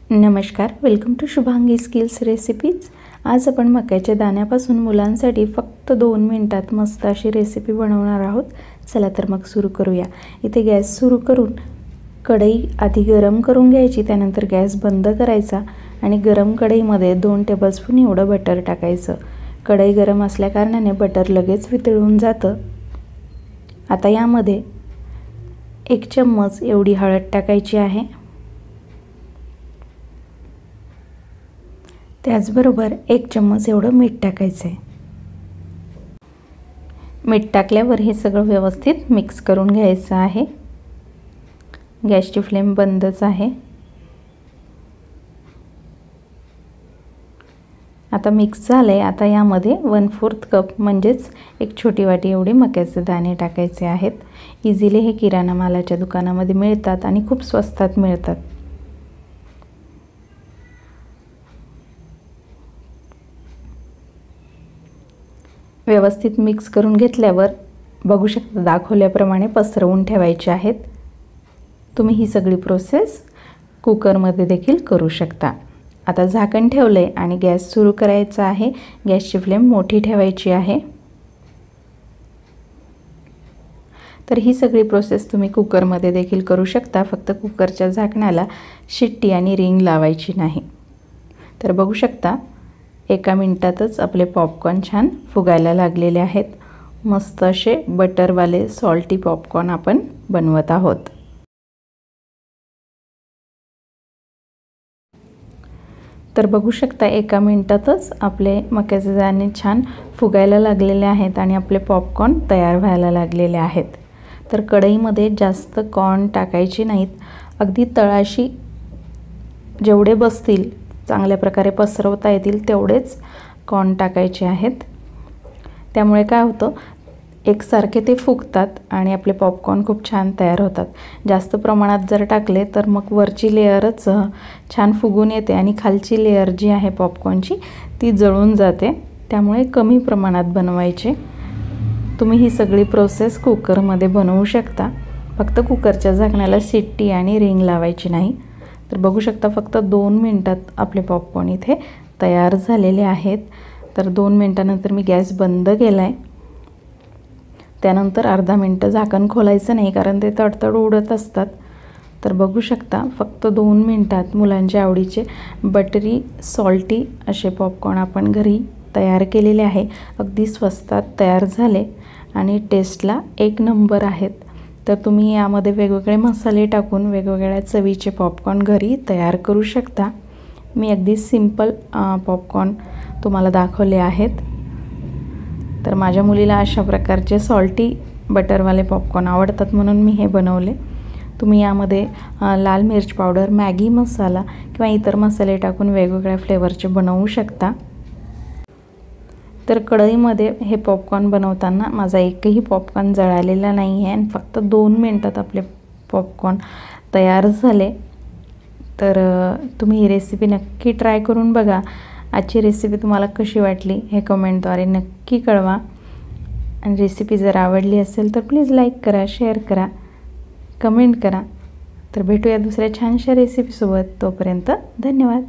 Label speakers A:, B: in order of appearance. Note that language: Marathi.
A: नमस्कार, welcome to Shubhangi skills recipes. आज आपण मक्याच्या दाण्यापासून मुलांसाठी फक्त 2 मिनिटात मस्त अशी रेसिपी बनवणार आहोत। चला तर मग सुरू करूया। इथे गॅस सुरू करून कढई आधी गरम करून घ्यायची, त्यानंतर गॅस बंद करायचा आणि गरम कढईमध्ये 2 टेबलस्पून एवढं बटर टाकायचं। कढई गरम असल्या कारणाने बटर लगेच वितळून जातं। आता यामध्ये 1 चम्मच एवढी हळद टाकायची आहे। त्याचबरोबर 1 चम्मच एवढं मीठ टाकायचं आहे। मीठ टाकल्यावर हे सगळं व्यवस्थित मिक्स करून घ्यायचं आहे। गॅसची फ्लेम बंदच आहे। आता मिक्स झाले। आता यामध्ये 1/4 कप म्हणजेच 1 छोटी वाटी एवढे मक्याचे दाणे टाकायचे आहेत। इझिली हे किराणा मालाच्या दुकानामध्ये मिळतात आणि खूप स्वस्तात मिळतात। व्यवस्थित मिक्स करून घेतल्यावर बघू शकता दाखवल्याप्रमाणे पसरवून ठेवायचे आहेत। तुम्ही ही सगळी प्रोसेस कुकरमध्ये देखील करू शकता। आता झाकण ठेवले आणि गॅस सुरू करायचा आहे। गॅसची फ्लेम मोठी ठेवायची आहे। तर ही सगळी प्रोसेस तुम्ही कुकरमध्ये देखील करू शकता, फक्त कुकरच्या झाकणाला शिट्टी आणि रिंग लावायची नाही। तर बघू शकता 1 मिनिटातच आपले पॉपकॉर्न छान फुगायला लागलेले आहेत। मस्त असे बटरवाले सॉल्टी पॉपकॉर्न आपण बनवत आहोत। तर बघू शकता 1 मिनिटातच आपले मक्याचे दाणे छान फुगायला लागलेले आहेत आणि आपले पॉपकॉर्न तयार व्हायला लागलेले आहेत। तर कढईमध्ये जास्त कॉर्न टाकायचे नाहीत, अगदी तळाशी जेवढे बसतील चांगल्या प्रकारे पसरवता येतील तेवढेच कॉर्न टाकायचे आहेत। त्यामुळे काय होतं, एकसारखे ते फुगतात आणि आपले पॉपकॉर्न खूप छान तयार होतात। जास्त प्रमाणात जर टाकले तर मग वरची लेयरच छान फुगून येते आणि खालची लेयर जी आहे पॉपकॉर्नची ती जळून जाते। त्यामुळे कमी प्रमाणात बनवायचे। तुम्ही ही सगळी प्रोसेस कुकरमध्ये बनवू शकता, फक्त कुकरच्या झाकणाला शिट्टी आणि रिंग लावायची नाही। तर बघू शकता फक्त 2 मिनिटात आपले पॉपकॉर्न इथे तयार झालेले आहेत। तर 2 मिनिटानंतर मी गॅस बंद केलाय। त्यानंतर अर्धा मिनिट झाकण खोलायचं नाही, कारण ते तडतड उडत असतात। तर बघू शकता फक्त 2 मिनिटात मुलांच्या आवडीचे बटरी सॉल्टी असे पॉपकॉर्न आपण घरी तयार केलेले आहे। अगदी स्वस्तात तयार झाले आणि टेस्टला 1 नंबर आहेत। तर तुम्ही यामध्ये वेगवेगळे मसाले टाकून वेगवेगळ्या चवीचे पॉपकॉर्न घरी तयार करू शकता। मी अगदी सिंपल पॉपकॉर्न तुम्हाला दाखवले आहेत। तर माझ्या मुलीला अशा प्रकारचे सॉल्टी बटरवाले पॉपकॉर्न आवडतात म्हणून मी हे बनवले। तुम्ही यामध्ये लाल मिर्च पावडर, मॅगी मसाला किंवा इतर मसाले टाकून वेगवेगळ्या फ्लेवरचे बनवू शकता। तर कढईमध्ये हे पॉपकॉर्न बनवताना माझा एकही पॉपकॉर्न जळालेला नाही आहे आणि फक्त 2 मिनिटात आपले पॉपकॉर्न तयार झाले। तर तुम्ही ही रेसिपी नक्की ट्राय करून बघा। आजची रेसिपी तुम्हाला कशी वाटली हे कमेंटद्वारे नक्की कळवा आणि रेसिपी जर आवडली असेल तर प्लीज लाईक करा, शेअर करा, कमेंट करा। तर भेटूया दुसऱ्या छानशा रेसिपीसोबत। तोपर्यंत धन्यवाद।